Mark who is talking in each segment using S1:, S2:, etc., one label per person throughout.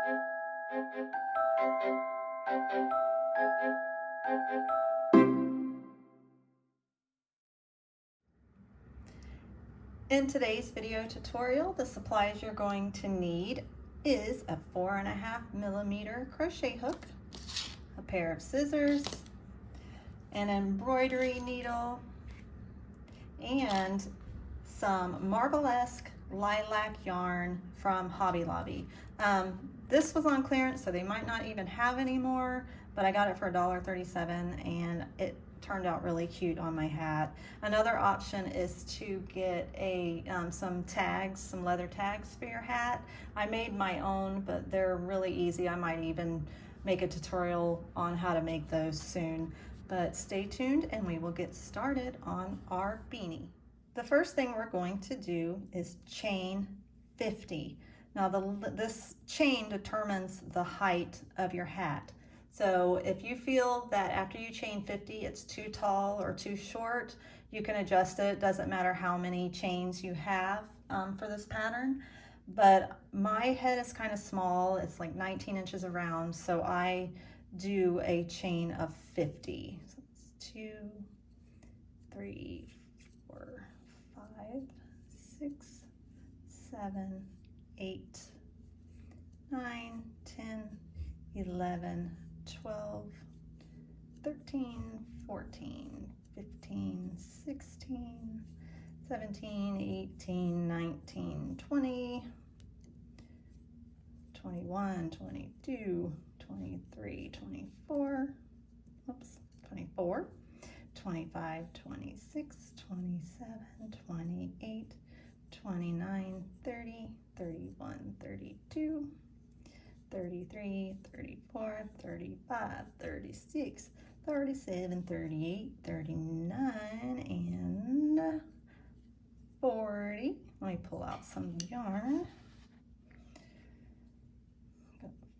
S1: In today's video tutorial, the supplies you're going to need is a 4.5mm crochet hook, a pair of scissors, an embroidery needle, and some Marblesque lilac yarn from Hobby Lobby. This was on clearance, so they might not even have any more, but I got it for $1.37 and it turned out really cute on my hat. Another option is to get some tags, some leather tags for your hat. I made my own, but they're really easy. I might even make a tutorial on how to make those soon. But stay tuned and we will get started on our beanie. The first thing we're going to do is chain 50. Now this chain determines the height of your hat. So if you feel that after you chain 50 it's too tall or too short, you can adjust it. It doesn't matter how many chains you have for this pattern. But my head is kind of small. It's like 19 inches around, so I do a chain of 50. So it's 2, 3, 4, 5, 6, 7, 8, 9, 10, 11, 12, 13, 14, 15, 16, 17, 18, 19, 20, 21, 22, 23, 24, 24, 25, 26, 27, 28, 29, 30, 31, 32, 33, 34, 35, 36, 37, 38, 39, and 40. Let me pull out some yarn.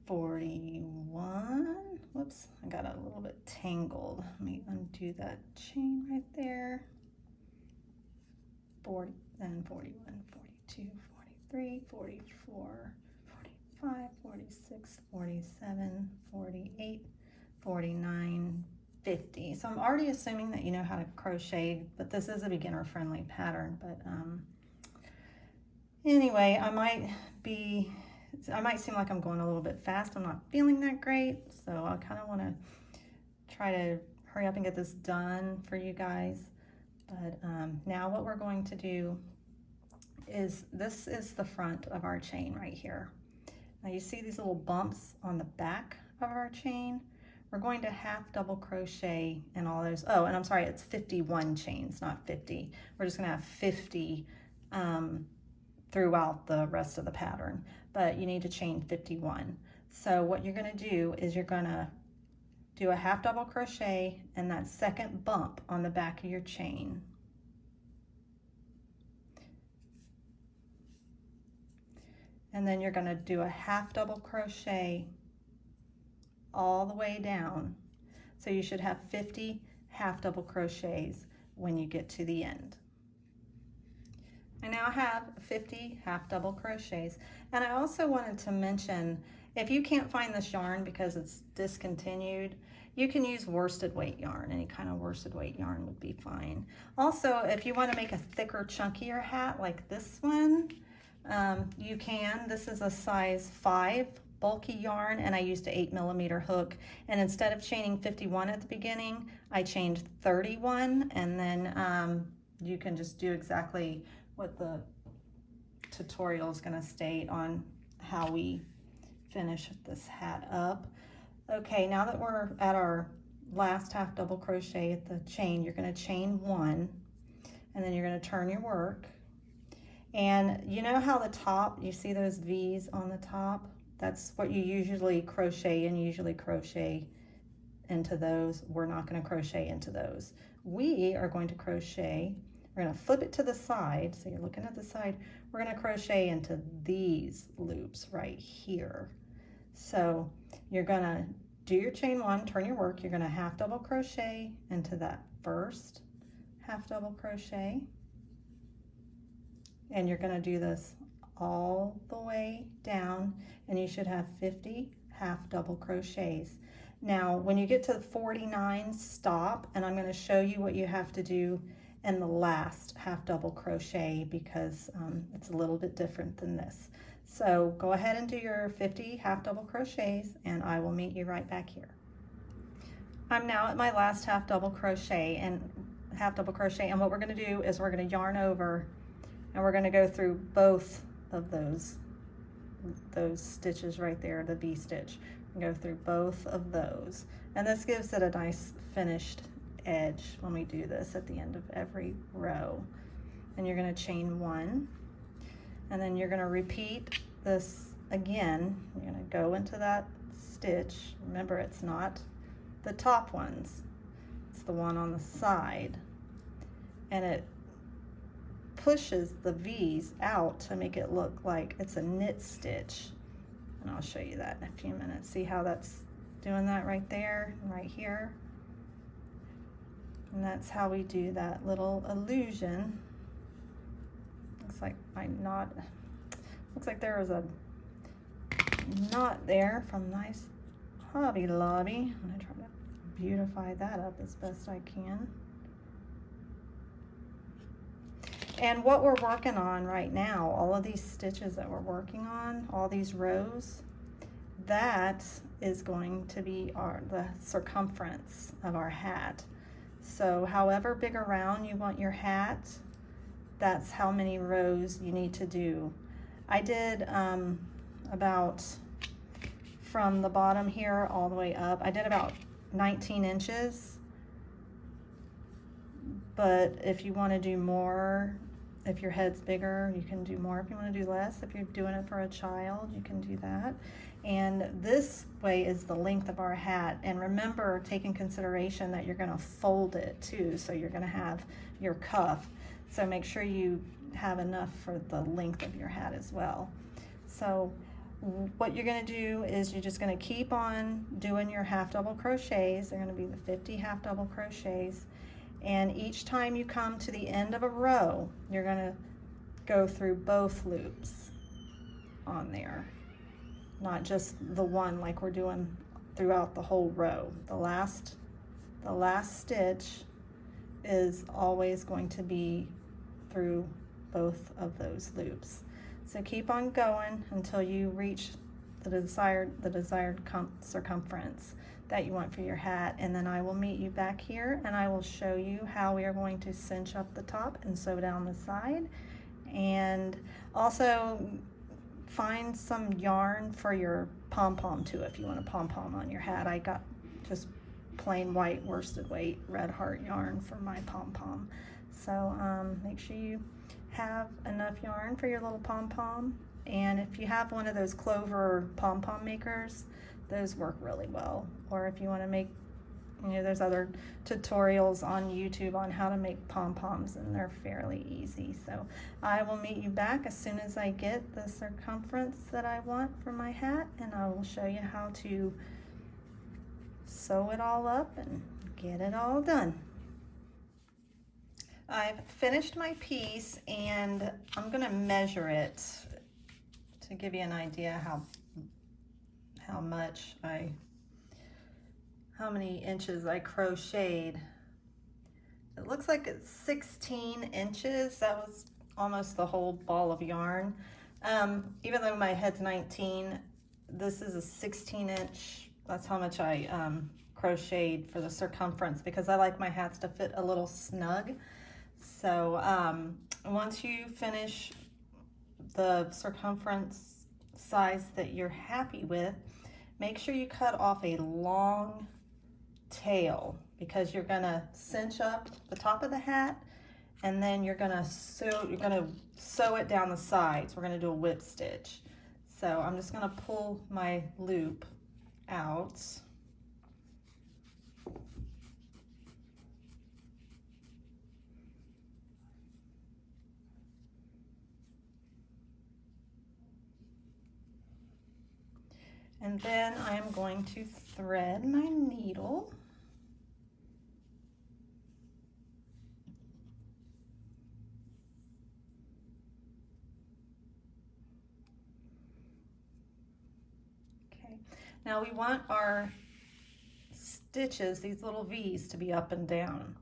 S1: 41. Whoops, I got a little bit tangled. Let me undo that chain right there. 40, then 41, 42, 43, 44, 45, 46, 47, 48, 49, 50. So I'm already assuming that you know how to crochet, but this is a beginner friendly pattern. But anyway, I might seem like I'm going a little bit fast. I'm not feeling that great, so I kind of want to try to hurry up and get this done for you guys. But now what we're going to do is, this is the front of our chain right here. Now you see these little bumps on the back of our chain. We're going to half double crochet in all those. Oh, and I'm sorry, it's 51 chains, not 50. We're just gonna have 50 throughout the rest of the pattern, but you need to chain 51. So what you're gonna do is you're gonna do a half double crochet in that second bump on the back of your chain. And then you're going to do a half double crochet all the way down. So you should have 50 half double crochets when you get to the end. I now have 50 half double crochets. And I also wanted to mention, if you can't find this yarn because it's discontinued, you can use worsted weight yarn. Any kind of worsted weight yarn would be fine. Also, if you want to make a thicker, chunkier hat like this one, you can. This is a size 5 bulky yarn, and I used an 8mm hook, and instead of chaining 51 at the beginning, I chained 31, and then you can just do exactly what the tutorial is going to state on how we finish this hat up. Okay, now that we're at our last half double crochet at the chain, you're going to chain 1, and then you're going to turn your work. And you know how the top, you see those V's on the top? That's what you usually crochet, and usually crochet into those. We're not going to crochet into those. We are going to crochet, we're going to flip it to the side. So you're looking at the side. We're going to crochet into these loops right here. So you're going to do your chain 1, turn your work. You're going to half double crochet into that first half double crochet. And you're going to do this all the way down, and you should have 50 half double crochets. Now when you get to 49, stop, and I'm going to show you what you have to do in the last half double crochet, because it's a little bit different than this. So go ahead and do your 50 half double crochets, and I will meet you right back here. I'm now at my last half double crochet, and what we're going to do is we're going to yarn over, and we're going to go through both of those stitches right there, the V stitch. Go through both of those, and this gives it a nice finished edge when we do this at the end of every row. And you're going to chain 1, and then you're going to repeat this again. You're going to go into that stitch. Remember, it's not the top ones, it's the one on the side, and it pushes the V's out to make it look like it's a knit stitch. And I'll show you that in a few minutes. See how that's doing that right there and right here? And that's how we do that little illusion. Looks like there was a knot there from Nice Hobby Lobby. I'm gonna try to beautify that up as best I can. And what we're working on right now, all of these stitches that we're working on, all these rows, that is going to be the circumference of our hat. So however big around you want your hat, that's how many rows you need to do. I did about, from the bottom here all the way up, I did about 19 inches. But if you want to do more, if your head's bigger, you can do more. If you want to do less, if you're doing it for a child, you can do that. And this way is the length of our hat. And remember, take in consideration that you're going to fold it too. So you're going to have your cuff. So make sure you have enough for the length of your hat as well. So what you're going to do is you're just going to keep on doing your half double crochets. They're going to be the 50 half double crochets. And each time you come to the end of a row, you're going to go through both loops on there, not just the one like we're doing throughout the whole row. The last stitch is always going to be through both of those loops. So keep on going until you reach the desired circumference that you want for your hat, and then I will meet you back here and I will show you how we are going to cinch up the top and sew down the side. And also find some yarn for your pom-pom too if you want a pom-pom on your hat. I got just plain white worsted weight red heart yarn for my pom-pom. So make sure you have enough yarn for your little pom-pom, and if you have one of those Clover pom-pom makers, those work really well. Or if you want to make, there's other tutorials on YouTube on how to make pom-poms, and they're fairly easy. So I will meet you back as soon as I get the circumference that I want for my hat, and I will show you how to sew it all up and get it all done. I've finished my piece, and I'm going to measure it to give you an idea how many inches I crocheted. It looks like it's 16 inches. That was almost the whole ball of yarn. Even though my head's 19, this is a 16 inch. That's how much I crocheted for the circumference, because I like my hats to fit a little snug. So once you finish the circumference size that you're happy with, make sure you cut off a long tail, because you're gonna cinch up the top of the hat, and then you're gonna sew it down the sides. We're gonna do a whip stitch. So I'm just gonna pull my loop out. And then I'm going to thread my needle. Now we want our stitches, these little V's, to be up and down.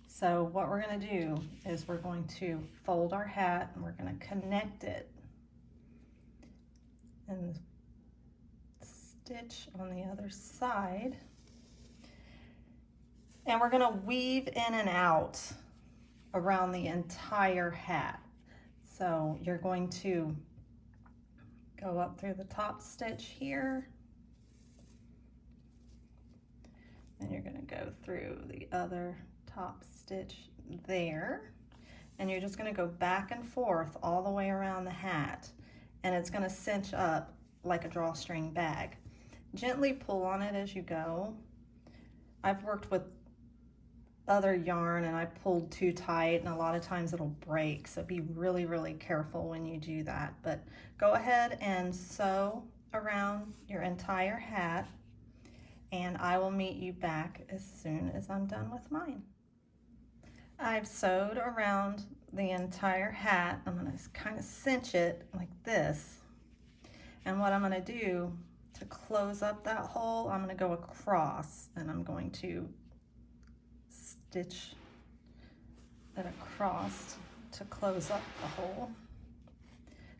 S1: So what we're going to do is we're going to fold our hat and we're going to connect it and stitch on the other side. And we're going to weave in and out around the entire hat. So you're going to go up through the top stitch here, and you're going to go through the other top stitch there, and you're just going to go back and forth all the way around the hat, and it's going to cinch up like a drawstring bag. Gently pull on it as you go. I've worked with other yarn and I pulled too tight, and a lot of times it'll break, so be really, really careful when you do that. But go ahead and sew around your entire hat, and I will meet you back as soon as I'm done with mine. I've sewed around the entire hat. I'm going to kind of cinch it like this, and what I'm going to do to close up that hole, I'm going to go across, and I'm going to stitch it across to close up the hole,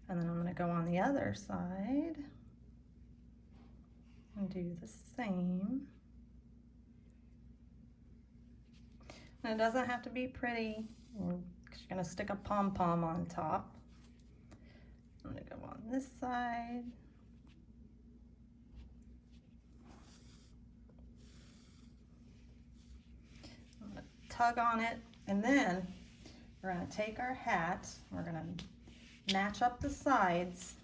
S1: and then I'm going to go on the other side and do the same. And it doesn't have to be pretty, because you're going to stick a pom-pom on top. I'm going to go on this side. I'm going to tug on it, and then we're going to take our hat, we're going to match up the sides,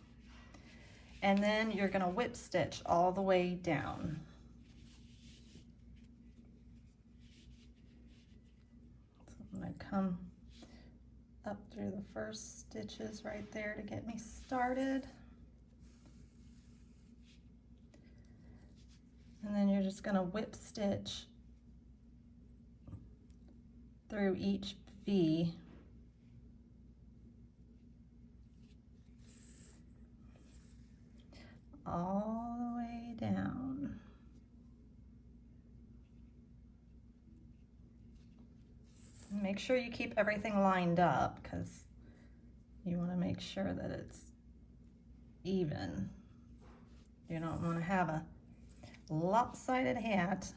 S1: and then you're going to whip stitch all the way down. I'm going to come up through the first stitches right there to get me started. And then you're just going to whip stitch through each V. All the way down. Make sure you keep everything lined up, because you want to make sure that it's even. You don't want to have a lopsided hat.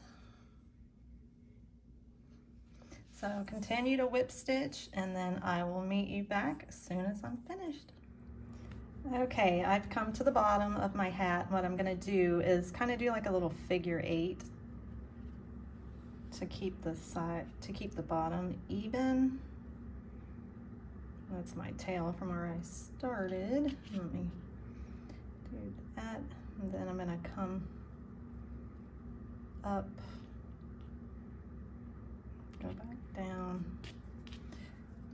S1: So continue to whip stitch, and then I will meet you back as soon as I'm finished. Okay, I've come to the bottom of my hat. What I'm going to do is kind of do like a little figure 8 to keep the side, to keep the bottom even. That's my tail from where I started. Let me do that, and then I'm going to come up, go back down.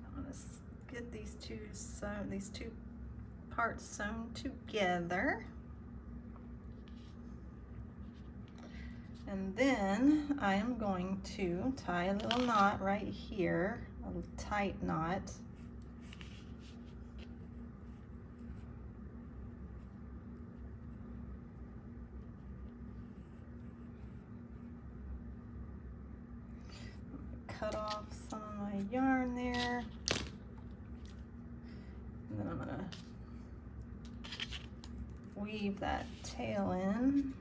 S1: I want to get these two parts sewn together. And then I am going to tie a little knot right here, a little tight knot. Cut off some of my yarn there. And then I'm gonna weave that tail in.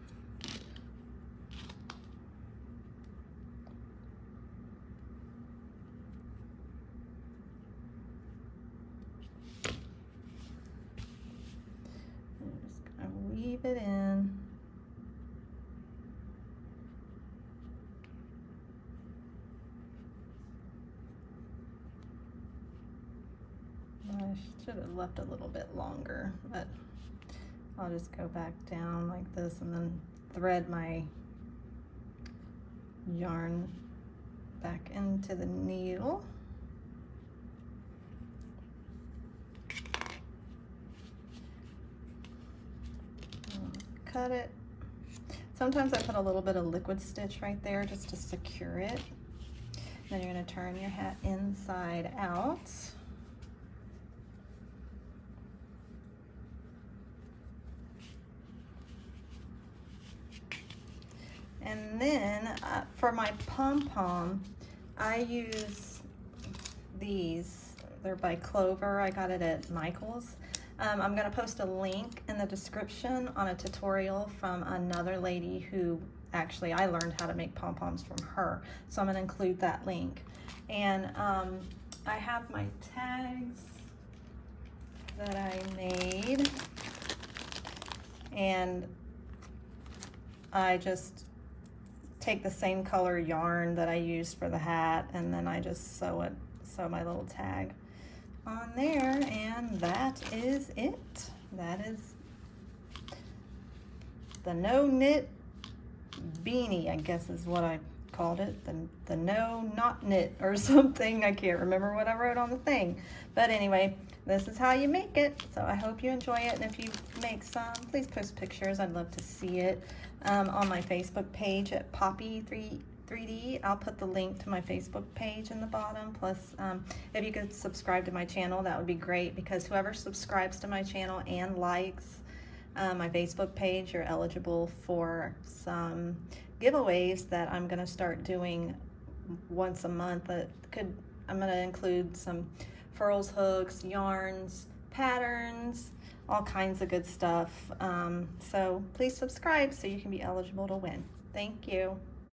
S1: Weave it in. I should have left a little bit longer, but I'll just go back down like this and then thread my yarn back into the needle. Cut it. Sometimes I put a little bit of liquid stitch right there just to secure it. Then you're going to turn your hat inside out. And then for my pom-pom, I use these. They're by Clover. I got it at Michael's. I'm going to post a link in the description on a tutorial from another lady who actually I learned how to make pom-poms from her. So I'm going to include that link. And I have my tags that I made. And I just take the same color yarn that I used for the hat, and then I just sew my little tag on there, and that is it. That is the no knit beanie, I guess is what I called it, the no not knit or something. I can't remember what I wrote on the thing, but anyway, this is how you make it. So I hope you enjoy it, and if you make some, please post pictures. I'd love to see it on my Facebook page at Poppy 3D. I'll put the link to my Facebook page in the bottom. Plus, if you could subscribe to my channel, that would be great, because whoever subscribes to my channel and likes my Facebook page, you're eligible for some giveaways that I'm going to start doing once a month. I'm going to include some furls, hooks, yarns, patterns, all kinds of good stuff. So please subscribe so you can be eligible to win. Thank you.